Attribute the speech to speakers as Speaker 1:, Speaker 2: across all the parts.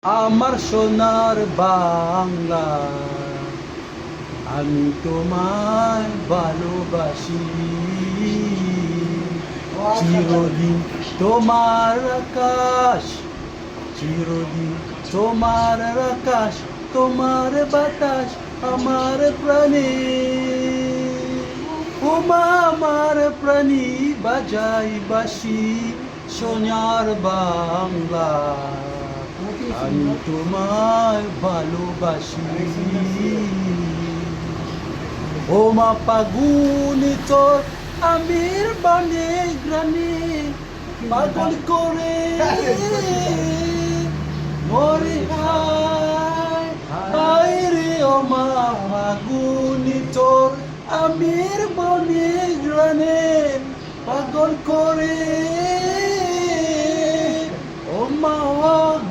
Speaker 1: আমার সোনার বাংলা, আমি তোমায় ভালোবাসি। চিরদিন তোমার আকাশ, চিরদিন তোমার আকাশ, তোমার বাতাস আমার প্রাণে। ওমা আমার প্রাণী বাজাই বাসি, সোনার বাংলা, আমি তোমায় ভালোবাসি। ওমা ফাগুনে তোর আমির বনে গ্রামে পাগল করে মরে হায় হায় রে। ওমা ফাগুনে তোর আমির বনে গ্রামে পাগল করে। ওমা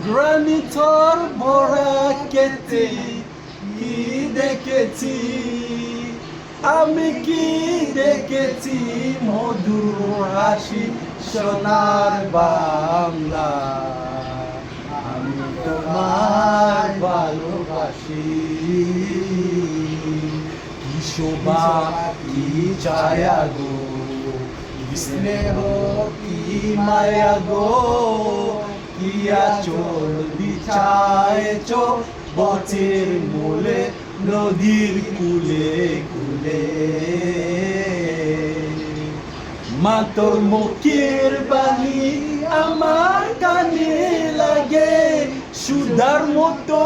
Speaker 1: গ্রানি তোর ভরা কেতে কি দেখেছি, আমি কি দেখেছি মধুর হাসি। সোনার বাংলা, আমি তোমায় ভালোবাসি। কি শোভা কি ছায়া গো, কি স্নেহ কি মায়া গো, কি আঁচল বিছায়েছ বটের মূলে নদীর কূলে কূলে। মা তোর মুখের বাণী আমার কানে লাগে সুধার মতো।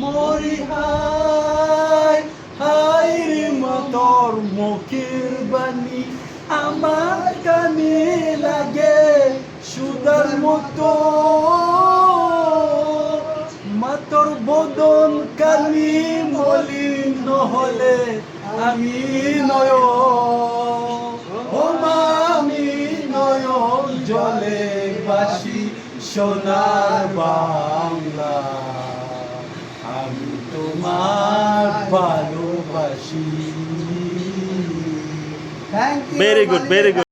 Speaker 1: মরি হায় হায় রে, মা তোর মুখের বাণী আমার কানে লাগে সুধার মতো। মাতর বদন কালি মলিন নহলে আমি নয়, ও মা আমি নয়ন জলে বাসি। সোনার বাংলা, আমি তোমার ভালোবাসি।
Speaker 2: Very good, very good.